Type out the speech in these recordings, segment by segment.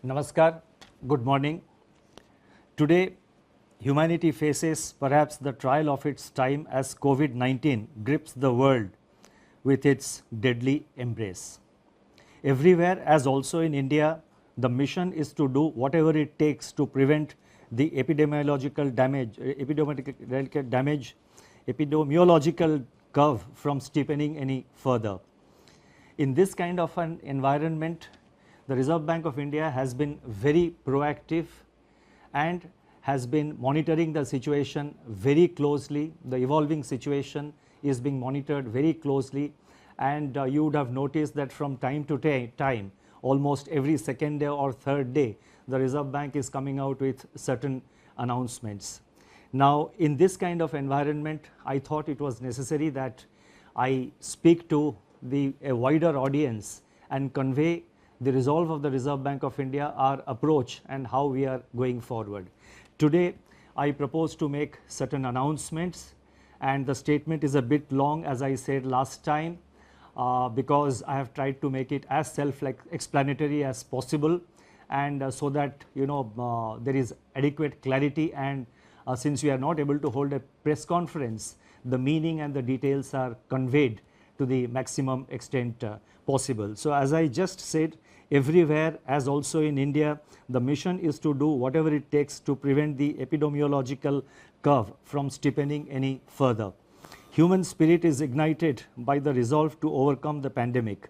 Namaskar, good morning. Today, humanity faces perhaps the trial of its time as COVID-19 grips the world with its deadly embrace. Everywhere, as also in India, the mission is to do whatever it takes to prevent the epidemiological curve from steepening any further. In this kind of an environment, the Reserve Bank of India has been very proactive and has been monitoring the situation very closely. The evolving situation is being monitored very closely, and you would have noticed that from time to time, almost every second day or third day, the Reserve Bank is coming out with certain announcements. Now, in this kind of environment, I thought it was necessary that I speak to a wider audience and convey the resolve of the Reserve Bank of India, our approach and how we are going forward. Today, I propose to make certain announcements, and the statement is a bit long, as I said last time, because I have tried to make it as self-explanatory as possible, and so that there is adequate clarity, and since we are not able to hold a press conference, the meaning and the details are conveyed to the maximum extent possible. So, as I just said, everywhere, as also in India, the mission is to do whatever it takes to prevent the epidemiological curve from steepening any further. Human spirit is ignited by the resolve to overcome the pandemic.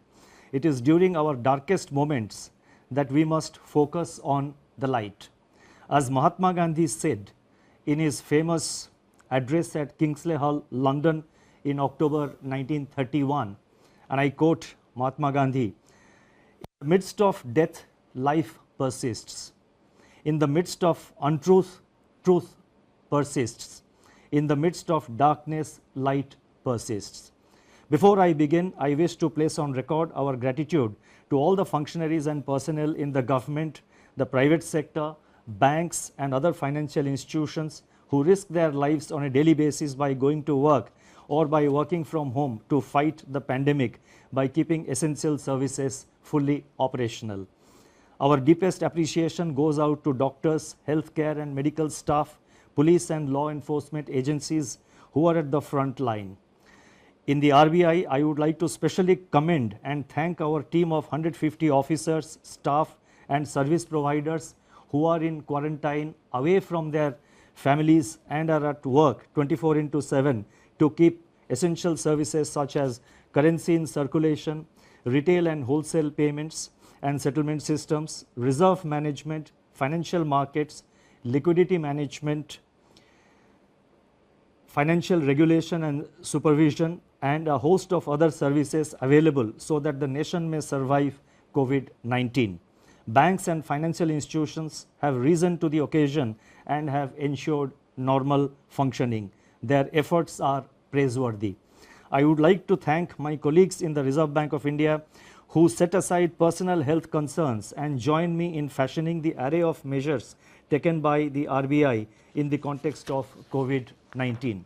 It is during our darkest moments that we must focus on the light. As Mahatma Gandhi said in his famous address at Kingsley Hall, London, in October 1931, and I quote Mahatma Gandhi, "In the midst of death, life persists. In the midst of untruth, truth persists. In the midst of darkness, light persists." Before I begin, I wish to place on record our gratitude to all the functionaries and personnel in the government, the private sector, banks and other financial institutions who risk their lives on a daily basis by going to work or by working from home to fight the pandemic by keeping essential services fully operational. Our deepest appreciation goes out to doctors, healthcare and medical staff, police and law enforcement agencies who are at the front line. In the RBI, I would like to specially commend and thank our team of 150 officers, staff and service providers who are in quarantine away from their families and are at work 24/7 to keep essential services such as currency in circulation, retail and wholesale payments and settlement systems, reserve management, financial markets, liquidity management, financial regulation and supervision, and a host of other services available so that the nation may survive COVID-19. Banks and financial institutions have risen to the occasion and have ensured normal functioning. Their efforts are praiseworthy. I would like to thank my colleagues in the Reserve Bank of India who set aside personal health concerns and joined me in fashioning the array of measures taken by the RBI in the context of COVID-19.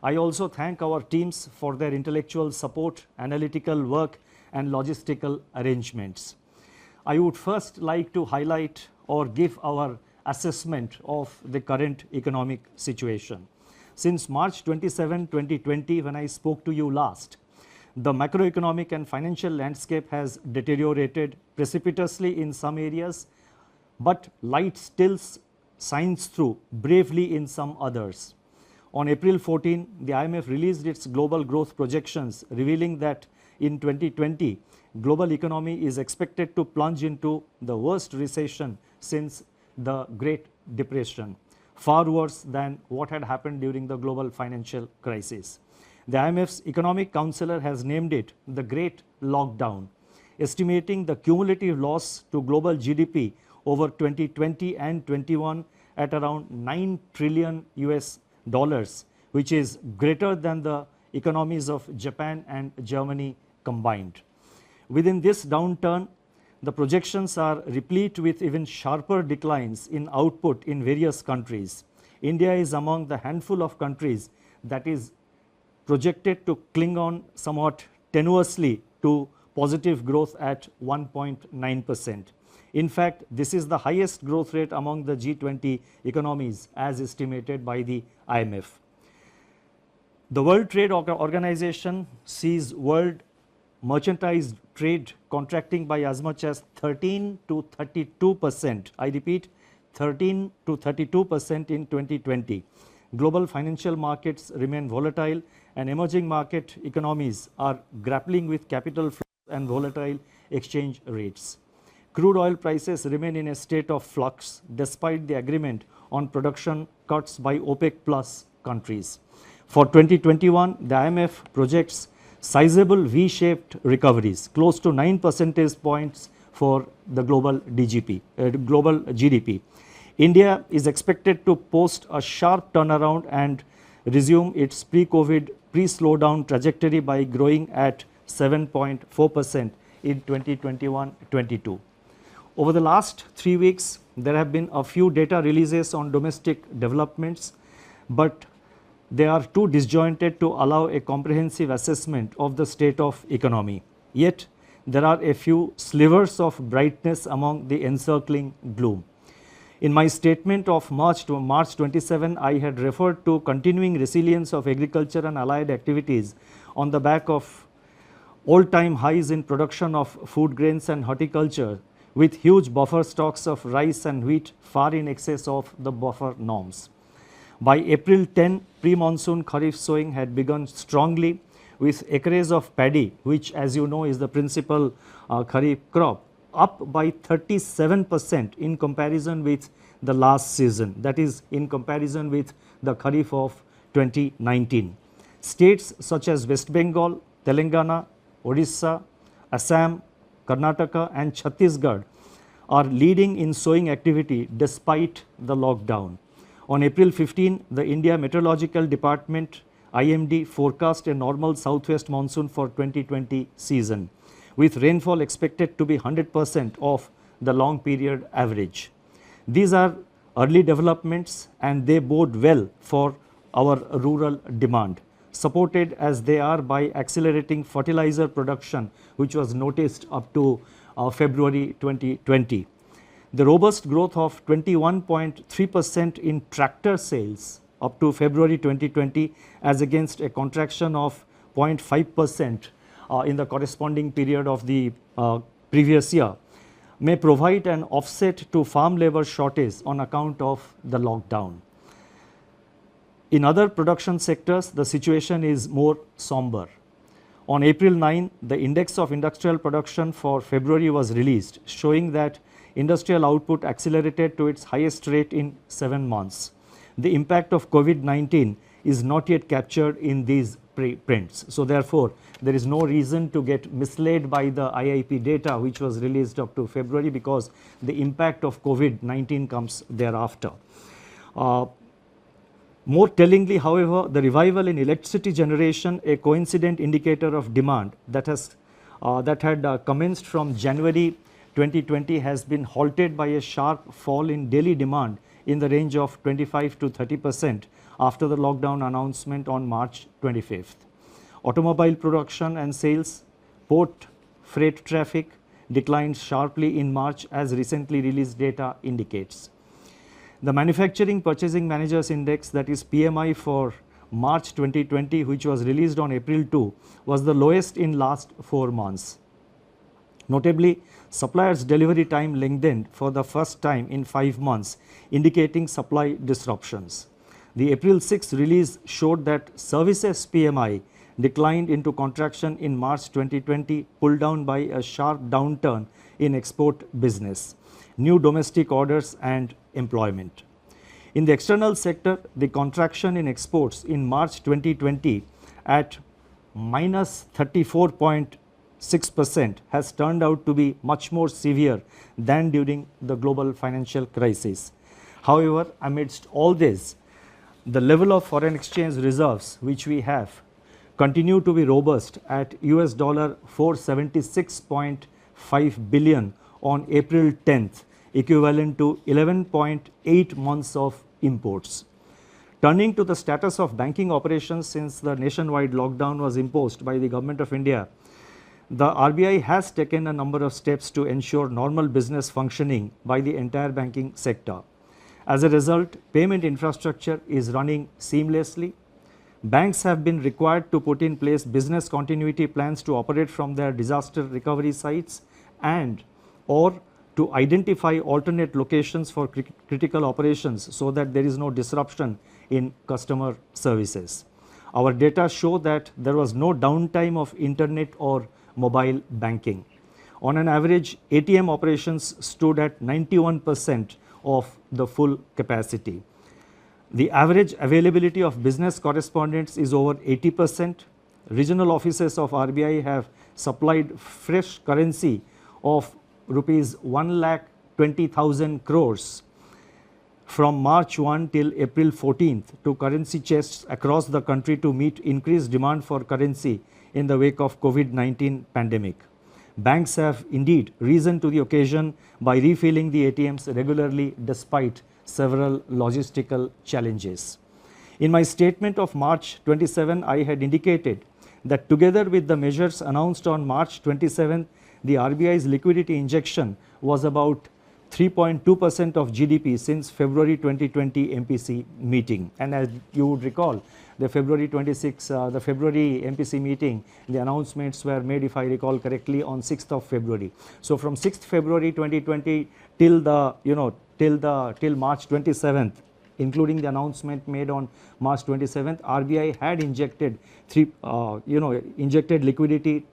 I also thank our teams for their intellectual support, analytical work and logistical arrangements. I would first like to highlight or give our assessment of the current economic situation. Since March 27, 2020, when I spoke to you last, the macroeconomic and financial landscape has deteriorated precipitously in some areas, but light still shines through bravely in some others. On April 14, the IMF released its global growth projections, revealing that in 2020, global economy is expected to plunge into the worst recession since the Great Depression, far worse than what had happened during the global financial crisis. The IMF's economic counselor has named it the Great Lockdown, estimating the cumulative loss to global GDP over 2020 and 21 at around $9 trillion US dollars, which is greater than the economies of Japan and Germany combined. Within this downturn, the projections are replete with even sharper declines in output in various countries. India is among the handful of countries that is projected to cling on somewhat tenuously to positive growth at 1.9%. In fact, this is the highest growth rate among the G20 economies as estimated by the IMF. The World Trade Organization sees world merchandise trade contracting by as much as 13 to 32%. I repeat, 13 to 32% in 2020. Global financial markets remain volatile and emerging market economies are grappling with capital flows and volatile exchange rates. Crude oil prices remain in a state of flux despite the agreement on production cuts by OPEC plus countries. For 2021, the IMF projects sizable V-shaped recoveries, close to 9 percentage points for the global GDP. India is expected to post a sharp turnaround and resume its pre-COVID, pre-slowdown trajectory by growing at 7.4% in 2021-22. Over the last 3 weeks, there have been a few data releases on domestic developments, but they are too disjointed to allow a comprehensive assessment of the state of economy. Yet, there are a few slivers of brightness among the encircling gloom. In my statement of March 27, I had referred to continuing resilience of agriculture and allied activities on the back of all-time highs in production of food grains and horticulture, with huge buffer stocks of rice and wheat far in excess of the buffer norms. By April 10, pre-monsoon kharif sowing had begun strongly, with acres of paddy, which as you know is the principal kharif crop, up by 37% in comparison with the last season, that is in comparison with the kharif of 2019. States such as West Bengal, Telangana, Odisha, Assam, Karnataka and Chhattisgarh are leading in sowing activity despite the lockdown. On April 15, the India Meteorological Department IMD forecast a normal southwest monsoon for 2020 season, with rainfall expected to be 100% of the long period average. These are early developments and they bode well for our rural demand, supported as they are by accelerating fertilizer production, which was noticed up to February 2020. The robust growth of 21.3% in tractor sales up to February 2020 as against a contraction of 0.5% in the corresponding period of the previous year may provide an offset to farm labor shortage on account of the lockdown. In other production sectors, the situation is more somber. On April 9, the index of industrial production for February was released, showing that industrial output accelerated to its highest rate in 7 months. The impact of COVID-19 is not yet captured in these prints. So therefore, there is no reason to get misled by the IIP data which was released up to February, because the impact of COVID-19 comes thereafter. More tellingly, however, the revival in electricity generation, a coincident indicator of demand that had commenced from January 2020, has been halted by a sharp fall in daily demand in the range of 25 to 30% after the lockdown announcement on March 25th. Automobile production and sales, port freight traffic declined sharply in March, as recently released data indicates. The Manufacturing Purchasing Managers Index, that is PMI, for March 2020, which was released on April 2, was the lowest in last 4 months. Notably, suppliers' delivery time lengthened for the first time in 5 months, indicating supply disruptions. The April 6 release showed that services PMI declined into contraction in March 2020, pulled down by a sharp downturn in export business, new domestic orders and employment. In the external sector, the contraction in exports in March 2020 at minus 34.6% has turned out to be much more severe than during the global financial crisis. However, amidst all this, the level of foreign exchange reserves which we have continue to be robust at US dollar 476.5 billion on April 10th, equivalent to 11.8 months of imports. Turning to the status of banking operations since the nationwide lockdown was imposed by the Government of India, the RBI has taken a number of steps to ensure normal business functioning by the entire banking sector. As a result, payment infrastructure is running seamlessly. Banks have been required to put in place business continuity plans to operate from their disaster recovery sites and or to identify alternate locations for critical operations so that there is no disruption in customer services. Our data show that there was no downtime of internet or mobile banking. On an average, ATM operations stood at 91% of the full capacity. The average availability of business correspondents is over 80%. Regional offices of RBI have supplied fresh currency of rupees 1,20,000 crores from March 1 till April 14th to currency chests across the country to meet increased demand for currency in the wake of COVID-19 pandemic. Banks have indeed risen to the occasion by refilling the ATMs regularly despite several logistical challenges. In my statement of March 27, I had indicated that together with the measures announced on March 27, the RBI's liquidity injection was about 3.2% of GDP since February 2020 MPC meeting. And as you would recall, the February 26, the February MPC meeting, the announcements were made, if I recall correctly, on 6th of February. So from 6th February 2020 till the, till March 27th, including the announcement made on March 27th, RBI had injected injected liquidity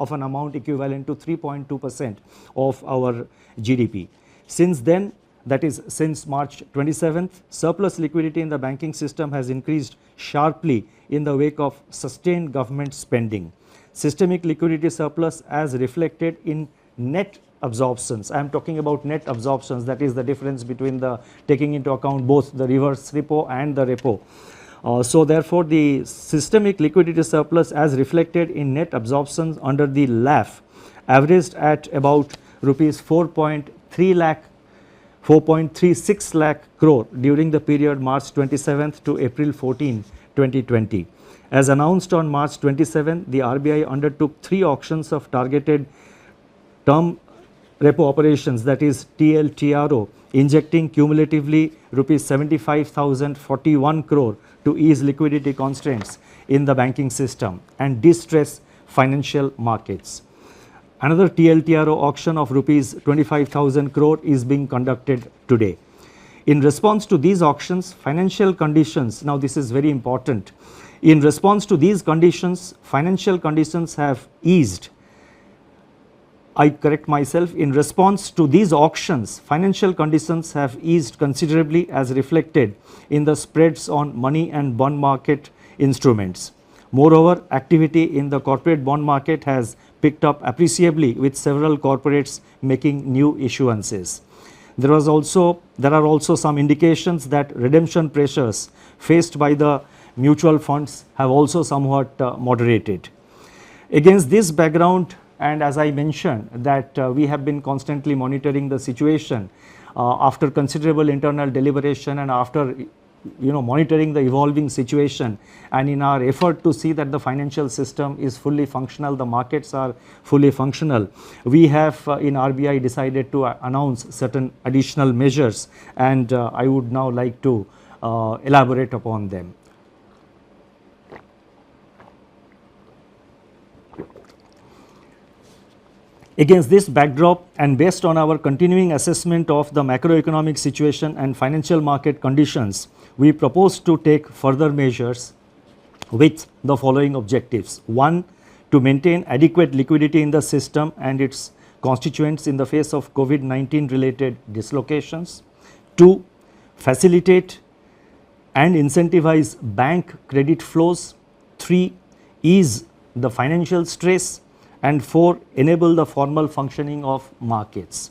of an amount equivalent to 3.2% of our GDP. Since then, that is since March 27th, surplus liquidity in the banking system has increased sharply in the wake of sustained government spending. Systemic liquidity surplus as reflected in net absorptions. I am talking about net absorptions, that is the difference between the taking into account both the reverse repo and the repo. So therefore, the systemic liquidity surplus as reflected in net absorptions under the LAF averaged at about rupees 4.36 lakh crore during the period March 27th to April 14, 2020. As announced on March 27, the RBI undertook 3 auctions of targeted term repo operations, that is TLTRO, injecting cumulatively rupees 75,041 crore to ease liquidity constraints in the banking system and distress financial markets. Another TLTRO auction of rupees 25,000 crore is being conducted today. In response to these auctions, financial conditions, now this is very important, in response to these conditions, financial conditions have eased. I correct myself, in response to these auctions, financial conditions have eased considerably as reflected in the spreads on money and bond market instruments. Moreover, activity in the corporate bond market has picked up appreciably with several corporates making new issuances. There are also some indications that redemption pressures faced by the mutual funds have also somewhat moderated. Against this background, and as I mentioned that we have been constantly monitoring the situation after considerable internal deliberation and after monitoring the evolving situation, and in our effort to see that the financial system is fully functional, the markets are fully functional, we have in RBI decided to announce certain additional measures, and I would now like to elaborate upon them. Against this backdrop and based on our continuing assessment of the macroeconomic situation and financial market conditions, we propose to take further measures with the following objectives. 1. To maintain adequate liquidity in the system and its constituents in the face of COVID-19 related dislocations. 2. Facilitate and incentivize bank credit flows. 3. Ease the financial stress. And 4. Enable the formal functioning of markets.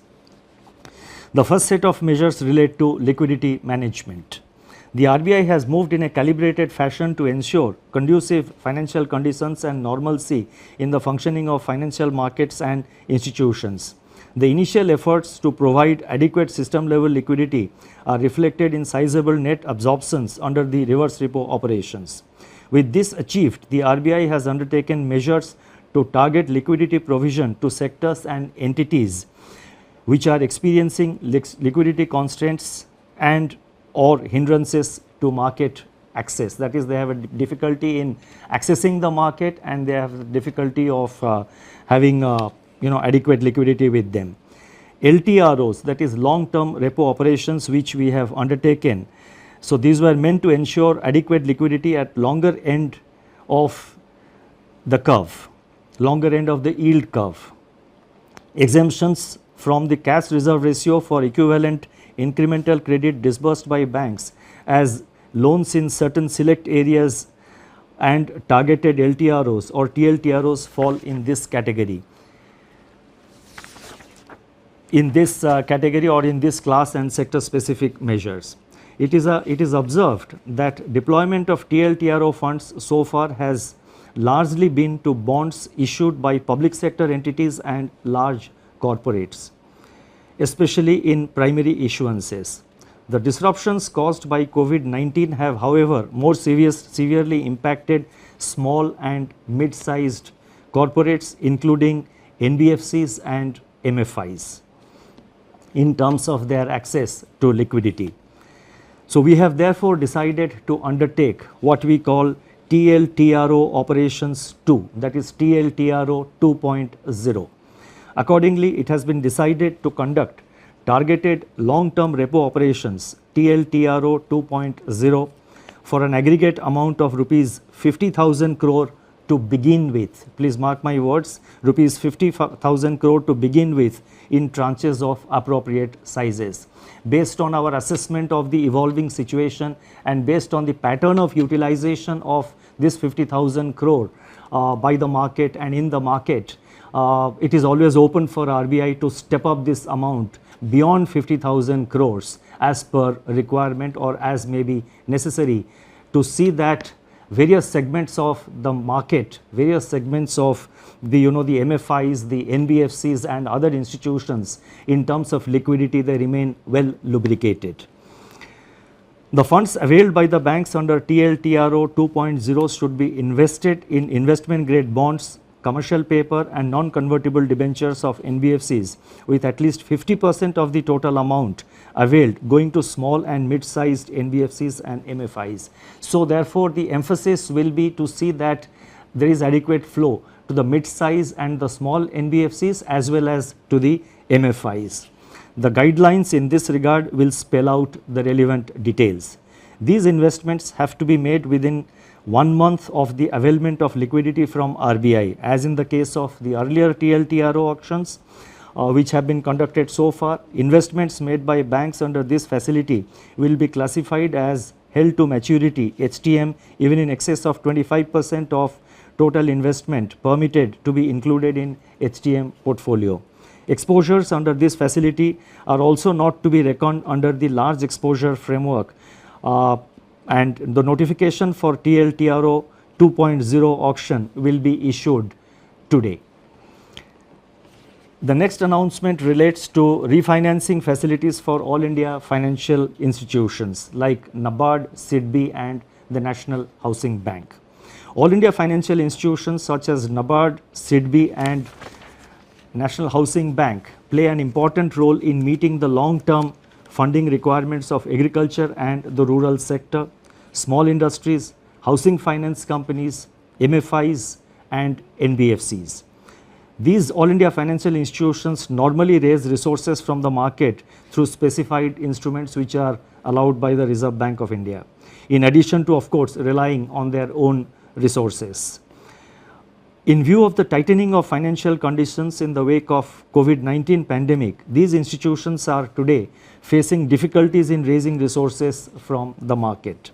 The first set of measures relate to liquidity management. The RBI has moved in a calibrated fashion to ensure conducive financial conditions and normalcy in the functioning of financial markets and institutions. The initial efforts to provide adequate system level liquidity are reflected in sizable net absorptions under the reverse repo operations. With this achieved, the RBI has undertaken measures to target liquidity provision to sectors and entities which are experiencing liquidity constraints and or hindrances to market access. That is, they have a difficulty in accessing the market and they have difficulty of having adequate liquidity with them. LTROs, that is long term repo operations, which we have undertaken. So these were meant to ensure adequate liquidity at longer end of the curve, longer end of the yield curve. Exemptions from the cash reserve ratio for equivalent incremental credit disbursed by banks as loans in certain select areas and targeted LTROs or TLTROs fall in this category. In this category or in this class and sector specific measures. It is observed that deployment of TLTRO funds so far has largely been to bonds issued by public sector entities and large corporates, especially in primary issuances. The disruptions caused by COVID-19 have, however, more severely impacted small and mid-sized corporates, including NBFCs and MFIs, in terms of their access to liquidity. So we have therefore decided to undertake what we call TLTRO operations 2, that is TLTRO 2.0. Accordingly, it has been decided to conduct targeted long-term repo operations TLTRO 2.0 for an aggregate amount of rupees 50,000 crore to begin with. Please mark my words, rupees 50,000 crore to begin with in tranches of appropriate sizes. Based on our assessment of the evolving situation and based on the pattern of utilization of this 50,000 crore by the market and in the market, it is always open for RBI to step up this amount beyond 50,000 crores as per requirement or as may be necessary to see that various segments of the market, various segments of the the MFIs, the NBFCs and other institutions, in terms of liquidity, they remain well lubricated. The funds availed by the banks under TLTRO 2.0 should be invested in investment grade bonds, commercial paper and non-convertible debentures of NBFCs, with at least 50% of the total amount availed going to small and mid-sized NBFCs and MFIs. So therefore, the emphasis will be to see that there is adequate flow to the mid-size and the small NBFCs as well as to the MFIs. The guidelines in this regard will spell out the relevant details. These investments have to be made within 1 month of the availment of liquidity from RBI, as in the case of the earlier TLTRO auctions which have been conducted so far. Investments made by banks under this facility will be classified as held to maturity HTM even in excess of 25% of total investment permitted to be included in HTM portfolio. Exposures under this facility are also not to be reckoned under the large exposure framework, and the notification for TLTRO 2.0 auction will be issued today. The next announcement relates to refinancing facilities for all India financial institutions like NABARD, SIDBI and the National Housing Bank. All India financial institutions such as NABARD, SIDBI and National Housing Bank play an important role in meeting the long-term funding requirements of agriculture and the rural sector, small industries, housing finance companies, MFIs and NBFCs. These All India financial institutions normally raise resources from the market through specified instruments which are allowed by the Reserve Bank of India, in addition to, of course, relying on their own resources. In view of the tightening of financial conditions in the wake of COVID-19 pandemic, these institutions are today facing difficulties in raising resources from the market.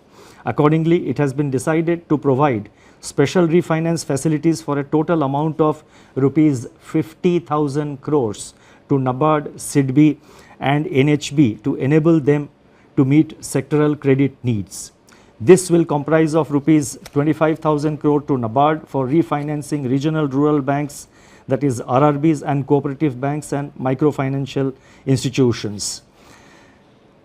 Accordingly, it has been decided to provide special refinance facilities for a total amount of rupees 50,000 crores to NABARD, SIDBI and NHB to enable them to meet sectoral credit needs. This will comprise of rupees 25,000 crore to NABARD for refinancing regional rural banks, that is RRBs and cooperative banks and microfinancial institutions.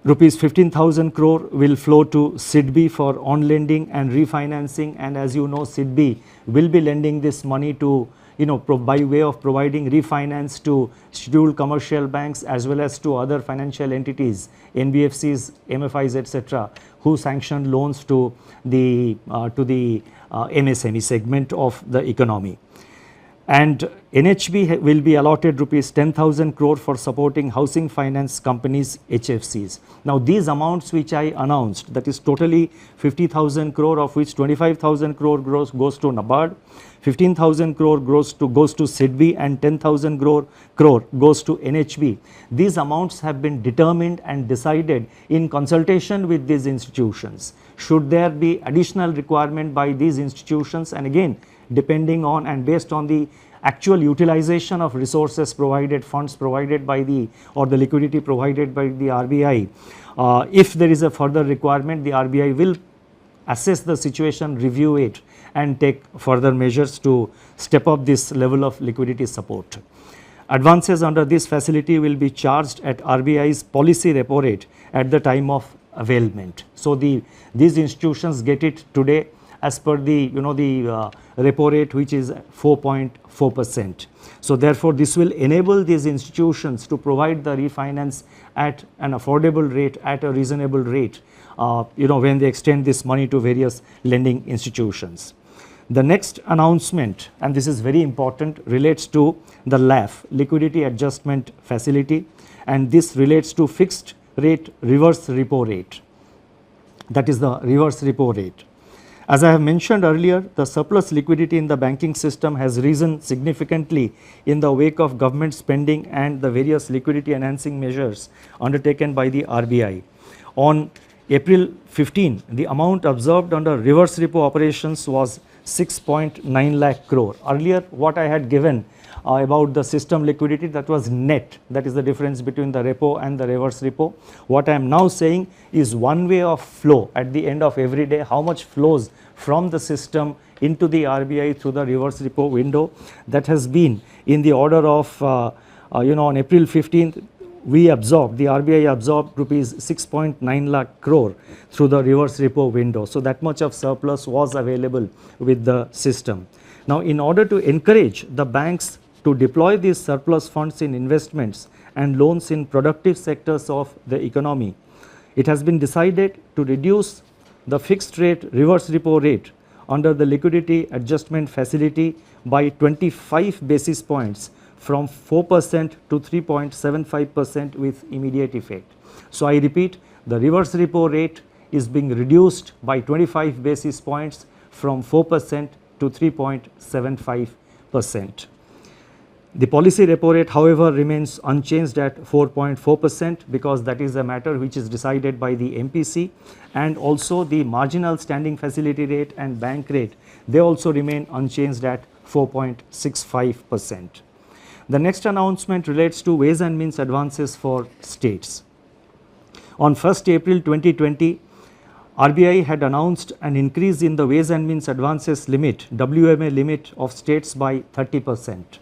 Rupees 15,000 crore will flow to SIDBI for on lending and refinancing, and as you know, SIDBI will be lending this money to by way of providing refinance to scheduled commercial banks as well as to other financial entities, NBFCs, MFIs, etc., who sanction loans to the MSME segment of the economy. And NHB will be allotted rupees 10,000 crore for supporting housing finance companies, HFCs. Now these amounts which I announced, that is totally 50,000 crore, of which 25,000 crore goes to NABARD, 15,000 crore goes to SIDBI, and 10,000 crore goes to NHB. These amounts have been determined and decided in consultation with these institutions. Should there be additional requirement by these institutions, and again depending on and based on the actual utilization of resources provided, funds provided by the liquidity provided by the RBI, if there is a further requirement, the RBI will assess the situation, review it, and take further measures to step up this level of liquidity support. Advances under this facility will be charged at RBI's policy repo rate at the time of availment. So these institutions get it today as per the repo rate, which is 4.4%. So therefore this will enable these institutions to provide the refinance at an affordable rate, at a reasonable rate, when they extend this money to various lending institutions. The next announcement, and this is very important, relates to the LAF, Liquidity Adjustment Facility, and this relates to fixed rate reverse repo rate, that is the reverse repo rate. As I have mentioned earlier, the surplus liquidity in the banking system has risen significantly in the wake of government spending and the various liquidity enhancing measures undertaken by the RBI. On April 15, the amount observed under reverse repo operations was 6.9 lakh crore. Earlier what I had given about the system liquidity, that was net, that is the difference between the repo and the reverse repo. What I am now saying is one way of flow at the end of every day, how much flows from the system into the RBI through the reverse repo window. That has been in the order of on April 15th, the RBI absorbed rupees 6.9 lakh crore through the reverse repo window. So that much of surplus was available with the system. Now in order to encourage the banks to deploy these surplus funds in investments and loans in productive sectors of the economy, it has been decided to reduce the fixed rate reverse repo rate under the liquidity adjustment facility by 25 basis points from 4% to 3.75% with immediate effect. So I repeat, the reverse repo rate is being reduced by 25 basis points from 4% to 3.75%. The policy repo rate, however, remains unchanged at 4.4% because that is a matter which is decided by the MPC, and also the marginal standing facility rate and bank rate, they also remain unchanged at 4.65%. The next announcement relates to ways and means advances for states. On 1st April 2020, RBI had announced an increase in the ways and means advances limit, WMA limit of states by 30%.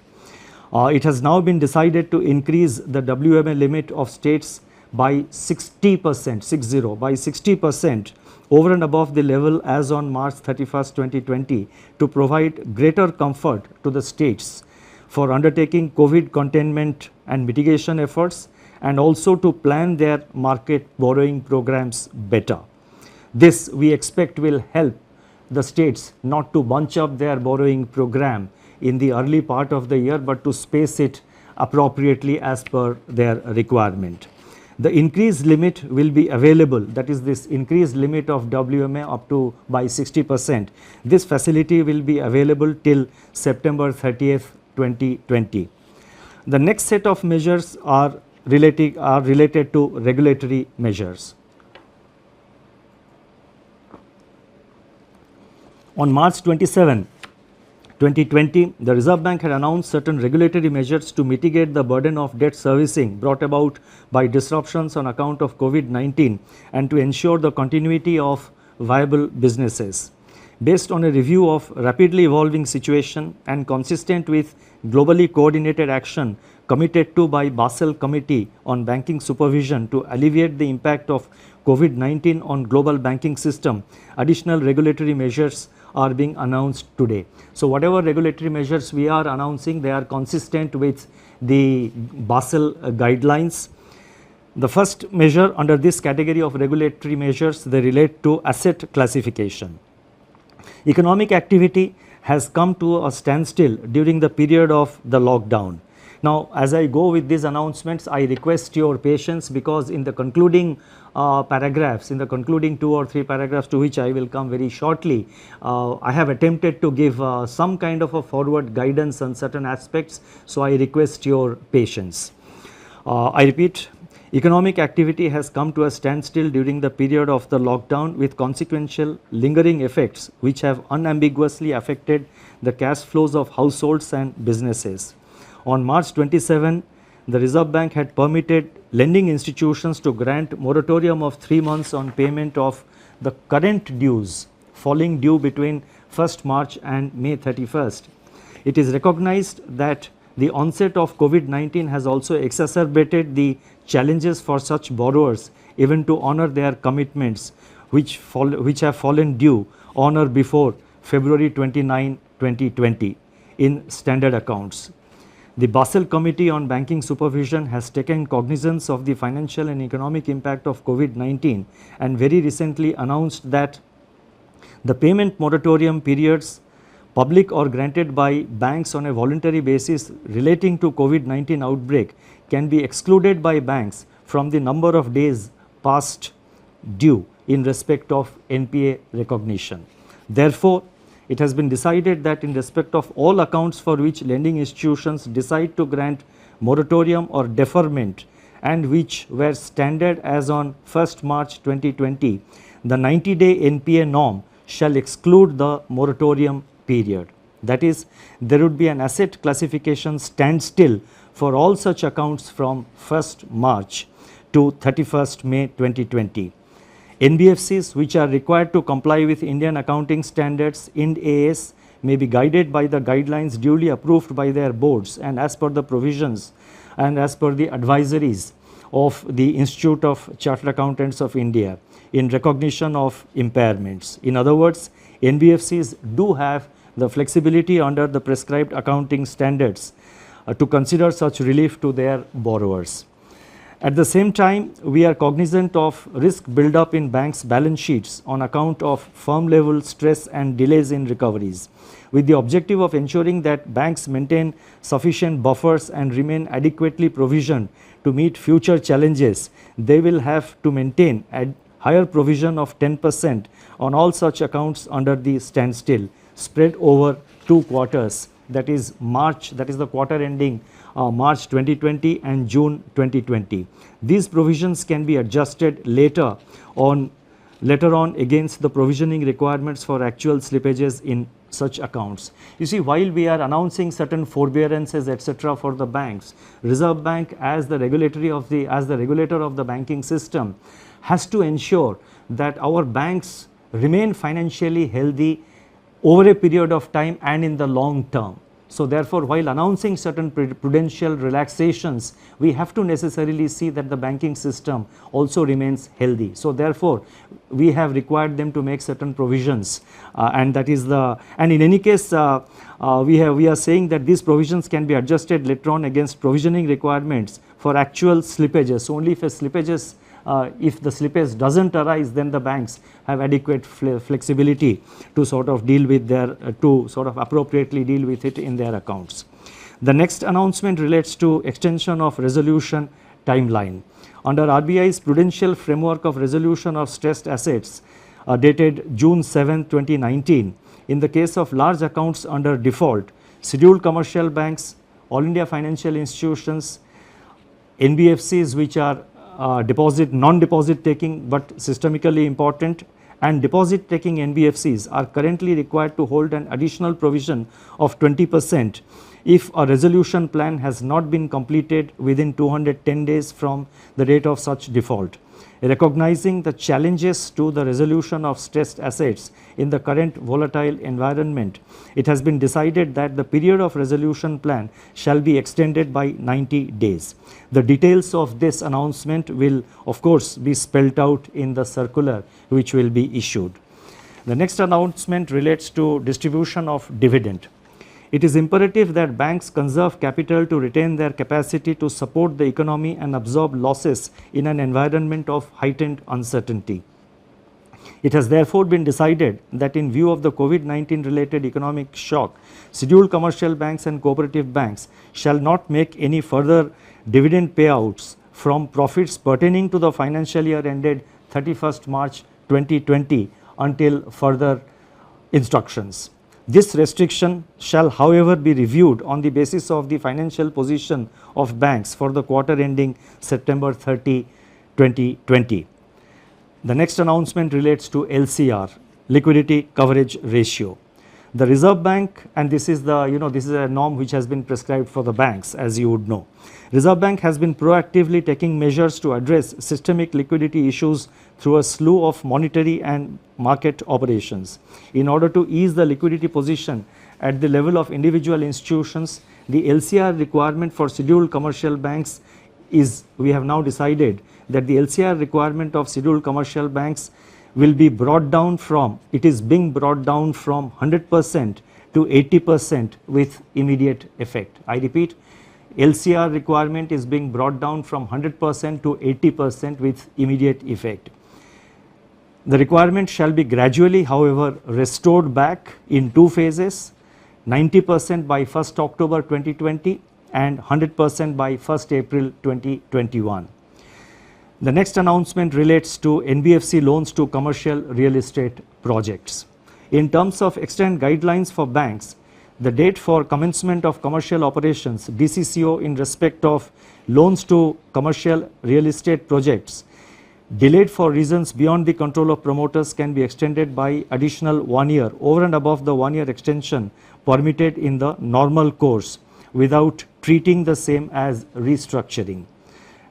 It has now been decided to increase the WMA limit of states by 60%, by 60% over and above the level as on March 31st, 2020 to provide greater comfort to the states for undertaking COVID containment and mitigation efforts, and also to plan their market borrowing programs better. This we expect will help the states not to bunch up their borrowing program in the early part of the year, but to space it appropriately as per their requirement. The increased limit will be available, that is this increased limit of WMA up to by 60%. This facility will be available till September 30th, 2020. The next set of measures are related to regulatory measures. On March 27, 2020, the Reserve Bank had announced certain regulatory measures to mitigate the burden of debt servicing brought about by disruptions on account of COVID-19 and to ensure the continuity of viable businesses. Based on a review of rapidly evolving situation and consistent with globally coordinated action committed to by Basel Committee on Banking Supervision to alleviate the impact of COVID-19 on global banking system, additional regulatory measures are being announced today. So whatever regulatory measures we are announcing, they are consistent with the Basel guidelines. The first measure under this category of regulatory measures, they relate to asset classification. Economic activity has come to a standstill during the period of the lockdown. Now, as I go with these announcements, I request your patience, because in the concluding paragraphs, in the concluding 2 or 3 paragraphs to which I will come very shortly, I have attempted to give some kind of a forward guidance on certain aspects. So, I request your patience. I repeat, economic activity has come to a standstill during the period of the lockdown, with consequential lingering effects which have unambiguously affected the cash flows of households and businesses. On March 27, the Reserve Bank had permitted lending institutions to grant moratorium of 3 months on payment of the current dues falling due between 1st March and May 31st. It is recognized that the onset of COVID-19 has also exacerbated the challenges for such borrowers even to honor their commitments which have fallen due on or before February 29, 2020 in standard accounts. The Basel Committee on Banking Supervision has taken cognizance of the financial and economic impact of COVID-19 and very recently announced that the payment moratorium periods, public or granted by banks on a voluntary basis relating to COVID-19 outbreak, can be excluded by banks from the number of days past due in respect of NPA recognition. Therefore, it has been decided that in respect of all accounts for which lending institutions decide to grant moratorium or deferment and which were standard as on 1st March 2020, the 90-day NPA norm shall exclude the moratorium period. That is, there would be an asset classification standstill for all such accounts from 1st March to 31st May 2020. NBFCs which are required to comply with Indian accounting standards Ind AS may be guided by the guidelines duly approved by their boards and as per the provisions and as per the advisories of the Institute of Chartered Accountants of India in recognition of impairments. In other words, NBFCs do have the flexibility under the prescribed accounting standards to consider such relief to their borrowers. At the same time, we are cognizant of risk build-up in banks' balance sheets on account of firm-level stress and delays in recoveries. With the objective of ensuring that banks maintain sufficient buffers and remain adequately provisioned to meet future challenges, they will have to maintain a higher provision of 10% on all such accounts under the standstill, spread over 2 quarters, that is March, that is the quarter ending March 2020 and June 2020. These provisions can be adjusted later on against the provisioning requirements for actual slippages in such accounts. You see, while we are announcing certain forbearances etc. for the banks, Reserve Bank as the regulator of the banking system has to ensure that our banks remain financially healthy over a period of time and in the long term. So therefore, while announcing certain prudential relaxations, we have to necessarily see that the banking system also remains healthy. So therefore, we have required them to make certain provisions, and in any case, we are saying that these provisions can be adjusted later on against provisioning requirements for actual slippages. Only if if the slippage doesn't arise, then the banks have adequate flexibility to sort of deal with appropriately deal with it in their accounts. The next announcement relates to extension of resolution timeline. Under RBI's prudential framework of resolution of stressed assets dated June 7, 2019, in the case of large accounts under default, scheduled commercial banks, all India financial institutions, NBFCs which are non-deposit taking but systemically important, and deposit taking NBFCs are currently required to hold an additional provision of 20% if a resolution plan has not been completed within 210 days from the date of such default. Recognizing the challenges to the resolution of stressed assets in the current volatile environment, it has been decided that the period of resolution plan shall be extended by 90 days. The details of this announcement will of course be spelled out in the circular which will be issued. The next announcement relates to distribution of dividend. It is imperative that banks conserve capital to retain their capacity to support the economy and absorb losses in an environment of heightened uncertainty. It has therefore been decided that in view of the COVID-19 related economic shock, scheduled commercial banks and cooperative banks shall not make any further dividend payouts from profits pertaining to the financial year ended 31st March 2020 until further instructions. This restriction shall, however, be reviewed on the basis of the financial position of banks for the quarter ending September 30, 2020. The next announcement relates to LCR, liquidity coverage ratio. The Reserve Bank, and this is this is a norm which has been prescribed for the banks, as you would know. Reserve Bank has been proactively taking measures to address systemic liquidity issues through a slew of monetary and market operations. In order to ease the liquidity position at the level of individual institutions, the LCR requirement for scheduled commercial banks is, we have now decided that the LCR requirement of scheduled commercial banks will be brought down from, it is being brought down from 100% to 80% with immediate effect. I repeat, LCR requirement is being brought down from 100% to 80% with immediate effect. The requirement shall be gradually, however, restored back in two phases, 90% by 1st October 2020 and 100% by 1st April 2021. The next announcement relates to NBFC loans to commercial real estate projects. In terms of extant guidelines for banks, the date for commencement of commercial operations, DCCO, in respect of loans to commercial real estate projects delayed for reasons beyond the control of promoters can be extended by additional 1 year over and above the 1 year extension permitted in the normal course without treating the same as restructuring.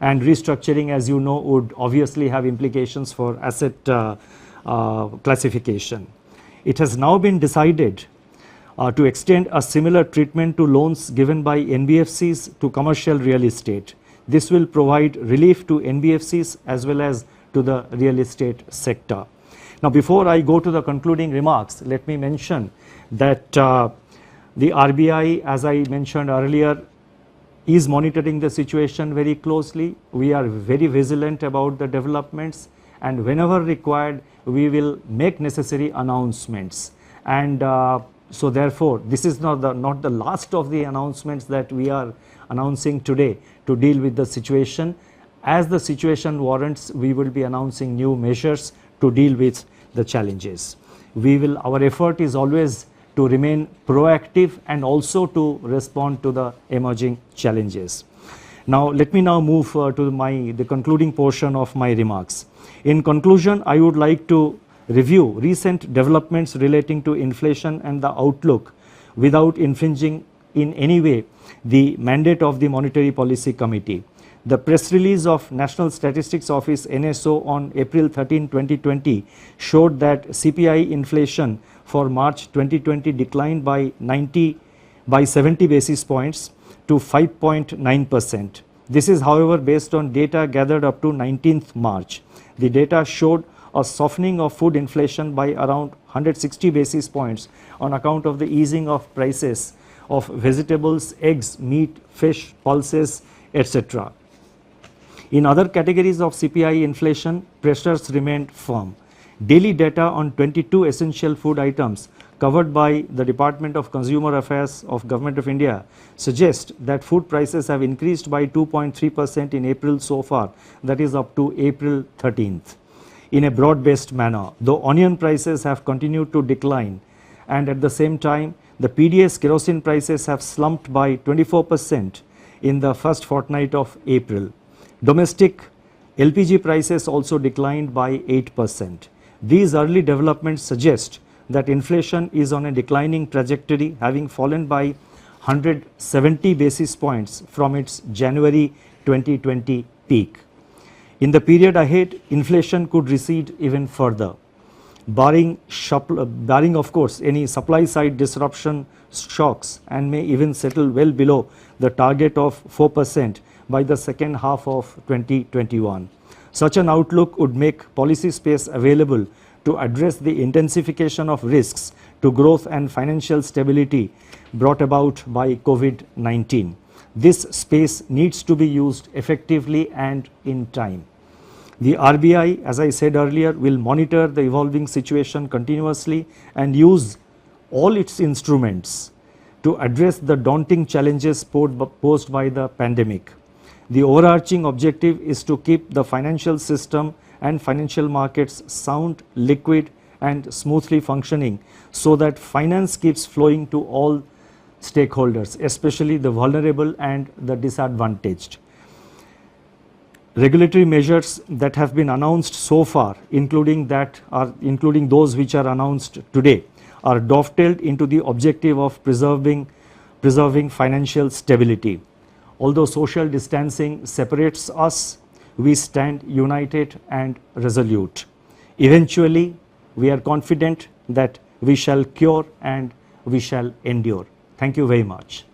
And restructuring, as you know, would obviously have implications for asset classification. It has now been decided to extend a similar treatment to loans given by NBFCs to commercial real estate. This will provide relief to NBFCs as well as to the real estate sector. Now, before I go to the concluding remarks, let me mention that the RBI, as I mentioned earlier, is monitoring the situation very closely. We are very vigilant about the developments, and whenever required, we will make necessary announcements. And so therefore, this is not the last of the announcements that we are announcing today to deal with the situation. As the situation warrants, we will be announcing new measures to deal with the challenges. Our effort is always to remain proactive and also to respond to the emerging challenges. Now, let me now move to the concluding portion of my remarks. In conclusion, I would like to review recent developments relating to inflation and the outlook without infringing in any way the mandate of the Monetary Policy Committee. The press release of National Statistics Office NSO on April 13, 2020 showed that CPI inflation for March 2020 declined by 70 basis points to 5.9%. This is, however, based on data gathered up to 19th March. The data showed a softening of food inflation by around 160 basis points on account of the easing of prices of vegetables, eggs, meat, fish, pulses, etc. In other categories of CPI inflation, pressures remained firm. Daily data on 22 essential food items covered by the Department of Consumer Affairs of Government of India suggest that food prices have increased by 2.3% in April so far, that is up to April 13th, in a broad-based manner, though onion prices have continued to decline, and at the same time, the PDS kerosene prices have slumped by 24% in the first fortnight of April. Domestic LPG prices also declined by 8%. These early developments suggest that inflation is on a declining trajectory, having fallen by 170 basis points from its January 2020 peak. In the period ahead, inflation could recede even further, barring of course any supply side disruption shocks, and may even settle well below the target of 4% by the second half of 2021. Such an outlook would make policy space available to address the intensification of risks to growth and financial stability brought about by COVID-19. This space needs to be used effectively and in time. The RBI, as I said earlier, will monitor the evolving situation continuously and use all its instruments to address the daunting challenges posed by the pandemic. The overarching objective is to keep the financial system and financial markets sound, liquid and smoothly functioning so that finance keeps flowing to all stakeholders, especially the vulnerable and the disadvantaged. Regulatory measures that have been announced so far, including those which are announced today, are dovetailed into the objective of preserving financial stability. Although social distancing separates us, we stand united and resolute. Eventually, we are confident that we shall cure and we shall endure. Thank you very much.